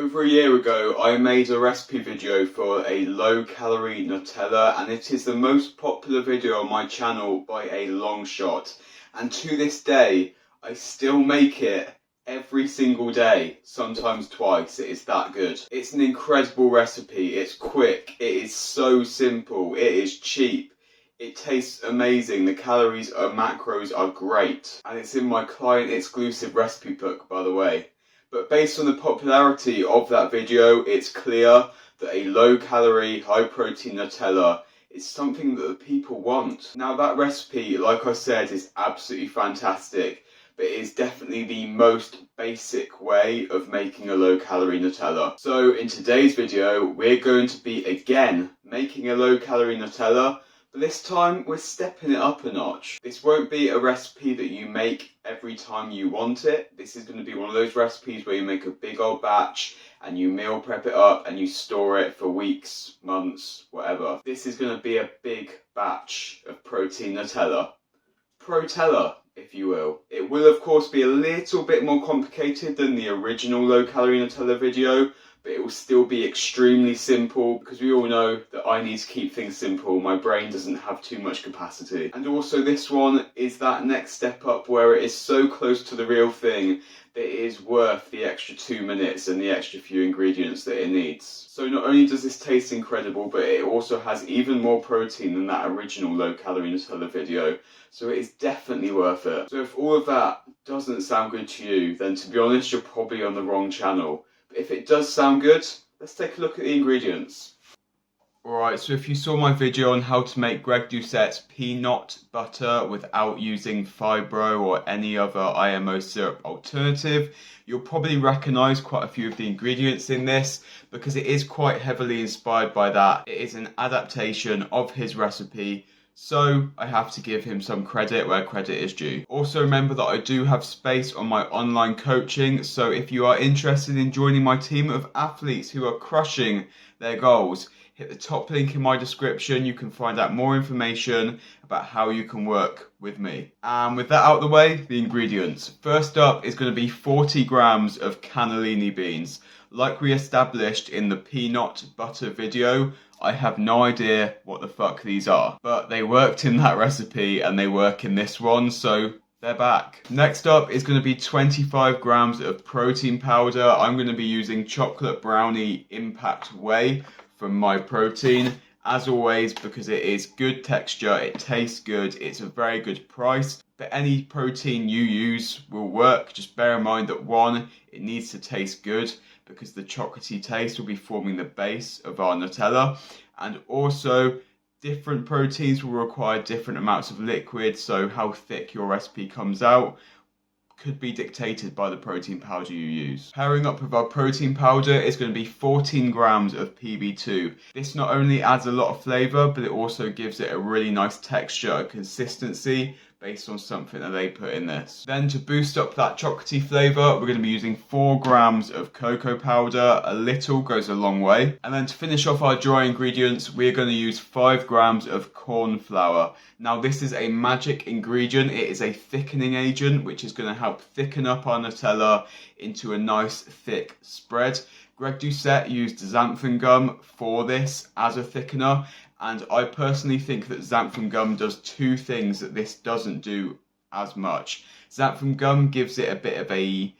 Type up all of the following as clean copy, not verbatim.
Over a year ago, I made a recipe video for a low-calorie Nutella, and it is the most popular video on my channel by a long shot. And to this day, I still make it every single day, sometimes twice. It is that good. It's an incredible recipe. It's quick. It is so simple. It is cheap. It tastes amazing. The calories and macros are great. And it's in my client exclusive recipe book, by the way. But based on the popularity of that video, it's clear that a low-calorie, high-protein Nutella is something that the people want. Now that recipe, like I said, is absolutely fantastic, but it is definitely the most basic way of making a low-calorie Nutella. So in today's video, we're going to be again making a low-calorie Nutella, but this time we're stepping it up a notch. This won't be a recipe that you make every time you want it. This is going to be one of those recipes where you make a big old batch and you meal prep it up and you store it for weeks, months, whatever. This is going to be a big batch of protein Nutella. Protella, if you will. It will of course be a little bit more complicated than the original low-calorie Nutella video, but it will still be extremely simple because we all know that I need to keep things simple. My brain doesn't have too much capacity. And also this one is that next step up where it is so close to the real thing that it is worth the extra 2 minutes and the extra few ingredients that it needs. So not only does this taste incredible, but it also has even more protein than that original low-calorie Nutella video. So it is definitely worth it. So if all of that doesn't sound good to you, then to be honest, you're probably on the wrong channel. But if it does sound good, let's take a look at the ingredients. Alright, so if you saw my video on how to make Greg Doucette's peanut butter without using fibro or any other IMO syrup alternative, you'll probably recognise quite a few of the ingredients in this because it is quite heavily inspired by that. It is an adaptation of his recipe, so I have to give him some credit where credit is due. Also remember that I do have space on my online coaching, so if you are interested in joining my team of athletes who are crushing their goals, hit the top link in my description. You can find out more information about how you can work with me. And with that out of the way, the ingredients. First up is going to be 40 grams of cannellini beans. Like we established in the peanut butter video, I have no idea what the fuck these are, but they worked in that recipe and they work in this one, so they're back. Next up is going to be 25 grams of protein powder. I'm going to be using chocolate brownie impact whey from My Protein, as always, because it is good texture, it tastes good, it's a very good price. But any protein you use will work. Just bear in mind that one, it needs to taste good because the chocolatey taste will be forming the base of our Nutella. And also, different proteins will require different amounts of liquid, so how thick your recipe comes out could be dictated by the protein powder you use. Pairing up with our protein powder is going to be 14 grams of PB2. This not only adds a lot of flavour, but it also gives it a really nice texture and consistency based on something that they put in this. Then to boost up that chocolatey flavour, we're going to be using 4 grams of cocoa powder. A little goes a long way. And then to finish off our dry ingredients, we're going to use 5 grams of corn flour. Now this is a magic ingredient. It is a thickening agent, which is going to help thicken up our Nutella into a nice thick spread. Greg Doucette used xanthan gum for this as a thickener. And I personally think that xanthan gum does 2 things that this doesn't do as much. Xanthan gum gives it a bit of a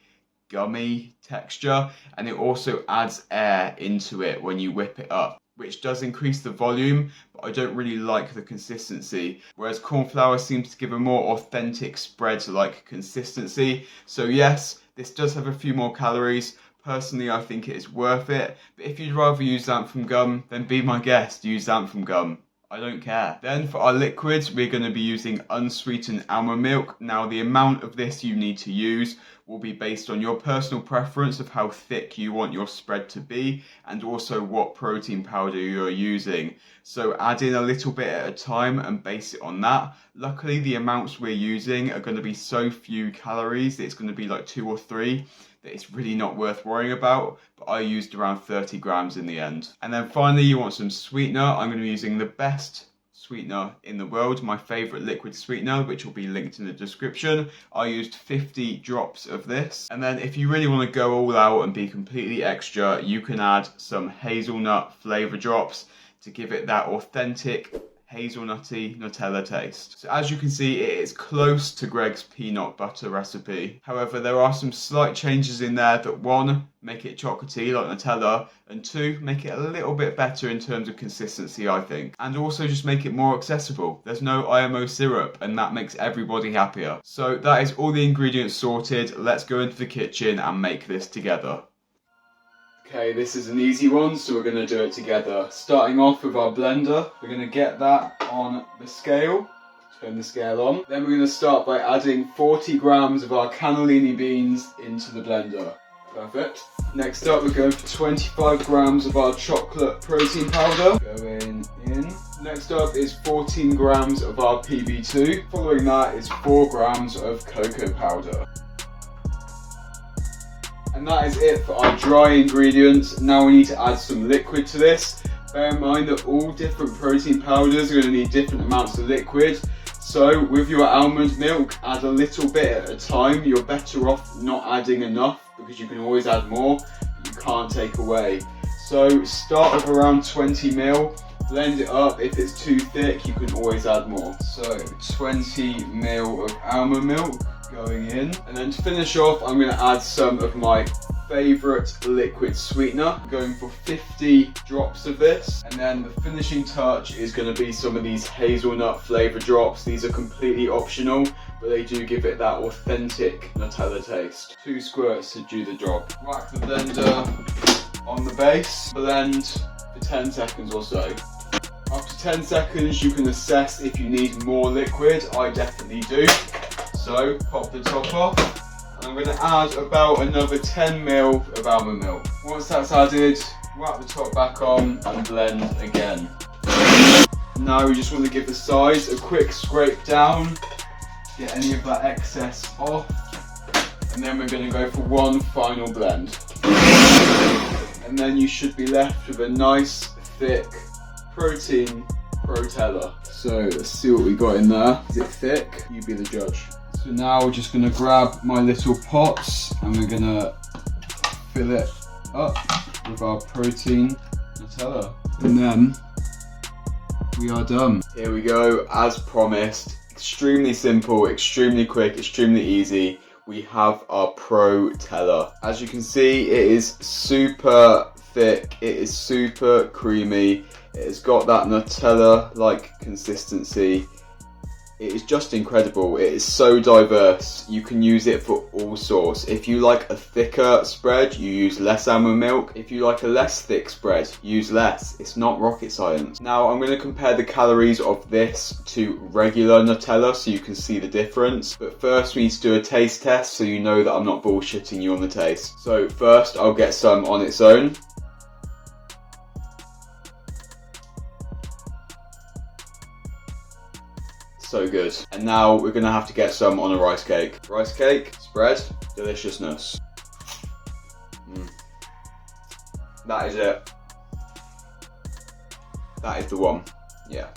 gummy texture, and it also adds air into it when you whip it up, which does increase the volume, but I don't really like the consistency. Whereas corn flour seems to give a more authentic spread-like consistency. So yes, this does have a few more calories. Personally, I think it is worth it, but if you'd rather use xanthan gum, then be my guest, use xanthan gum. I don't care. Then for our liquids, we're going to be using unsweetened almond milk. Now the amount of this you need to use will be based on your personal preference of how thick you want your spread to be, and also what protein powder you're using. So add in a little bit at a time and base it on that. Luckily, the amounts we're using are going to be so few calories, it's going to be like 2 or 3. That it's really not worth worrying about, but I used around 30 grams in the end. And then finally, you want some sweetener. I'm going to be using the best sweetener in the world, my favourite liquid sweetener, which will be linked in the description. I used 50 drops of this. And then if you really want to go all out and be completely extra, you can add some hazelnut flavour drops to give it that authentic hazelnutty Nutella taste. So as you can see, it is close to Greg's peanut butter recipe. However, there are some slight changes in there that, one, make it chocolatey like Nutella, and two, make it a little bit better in terms of consistency, I think. And also just make it more accessible. There's no IMO syrup, and that makes everybody happier. So that is all the ingredients sorted. Let's go into the kitchen and make this together. Okay, this is an easy one, so we're going to do it together. Starting off with our blender, we're going to get that on the scale, turn the scale on. Then we're going to start by adding 40 grams of our cannellini beans into the blender. Perfect. Next up, we're going for 25 grams of our chocolate protein powder, going in. Next up is 14 grams of our PB2. Following that is 4 grams of cocoa powder. And that is it for our dry ingredients. Now we need to add some liquid to this. Bear in mind that all different protein powders are going to need different amounts of liquid. So with your almond milk, add a little bit at a time. You're better off not adding enough because you can always add more, but you can't take away. So start with around 20 ml, blend it up. If it's too thick, you can always add more. So 20 ml of almond milk going in, and then to finish off I'm going to add some of my favourite liquid sweetener, going for 50 drops of this, and then the finishing touch is going to be some of these hazelnut flavour drops. These are completely optional, but they do give it that authentic Nutella taste. 2 squirts to do the job. Whack the blender on the base, blend for 10 seconds or so. After 10 seconds you can assess if you need more liquid. I definitely do. So pop the top off, and I'm going to add about another 10 ml of almond milk. Once that's added, wrap the top back on and blend again. Now we just want to give the sides a quick scrape down, get any of that excess off, and then we're going to go for one final blend. And then you should be left with a nice thick protein Nutella. So let's see what we got in there. Is it thick? You be the judge. So now we're just going to grab my little pots and we're going to fill it up with our protein Nutella. And then we are done. Here we go, as promised. Extremely simple, extremely quick, extremely easy. We have our Pro-Tella. As you can see, it is super thick, it is super creamy. It has got that Nutella-like consistency. It is just incredible. It is so diverse. You can use it for all sorts. If you like a thicker spread, you use less almond milk. If you like a less thick spread, use less. It's not rocket science. Now I'm going to compare the calories of this to regular Nutella so you can see the difference. But first we need to do a taste test so you know that I'm not bullshitting you on the taste. So first I'll get some on its own. So good. And now we're gonna have to get some on a rice cake. Rice cake, spread, deliciousness. That is it. That is the one. Yeah.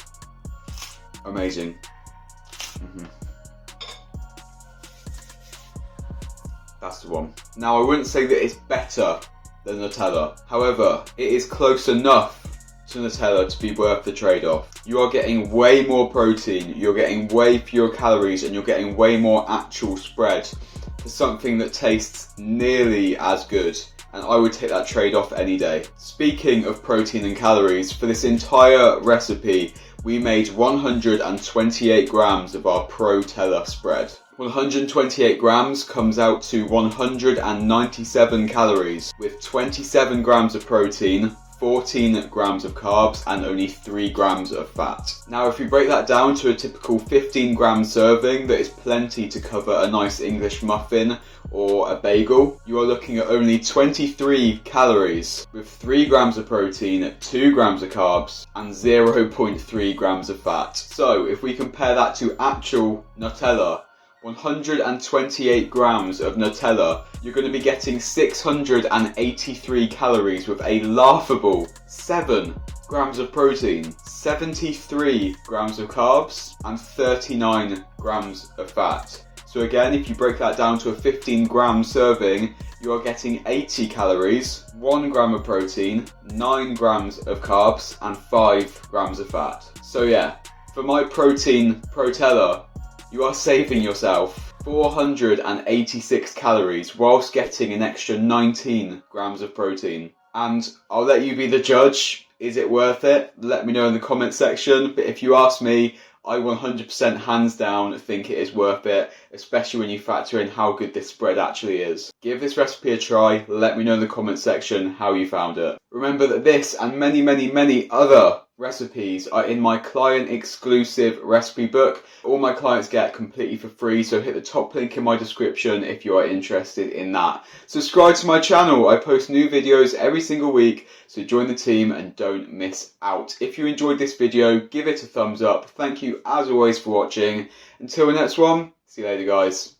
Amazing. That's the one. Now I wouldn't say that it's better than Nutella. However, it is close enough to Nutella to be worth the trade-off. You are getting way more protein, you're getting way fewer calories, and you're getting way more actual spread for something that tastes nearly as good. And I would take that trade-off any day. Speaking of protein and calories, for this entire recipe, we made 128 grams of our Pro-Tella spread. 128 grams comes out to 197 calories, with 27 grams of protein, 14 grams of carbs and only 3 grams of fat. Now if we break that down to a typical 15 gram serving, that is plenty to cover a nice English muffin or a bagel. You are looking at only 23 calories with 3 grams of protein, 2 grams of carbs and 0.3 grams of fat. So if we compare that to actual Nutella, 128 grams of Nutella, you're going to be getting 683 calories with a laughable 7 grams of protein, 73 grams of carbs, and 39 grams of fat. So again, if you break that down to a 15-gram serving, you are getting 80 calories, 1 gram of protein, 9 grams of carbs, and 5 grams of fat. So yeah, for my protein Protella, you are saving yourself 486 calories whilst getting an extra 19 grams of protein. And I'll let you be the judge. Is it worth it? Let me know in the comment section. But if you ask me, I 100% hands down think it is worth it, especially when you factor in how good this spread actually is. Give this recipe a try. Let me know in the comment section how you found it. Remember that this and many other recipes are in my client exclusive recipe book. All my clients get completely for free, so hit the top link in my description if you are interested in that. Subscribe to my channel. I post new videos every single week, so join the team and don't miss out. If you enjoyed this video, give it a thumbs up. Thank you as always for watching. Until the next one, see you later guys.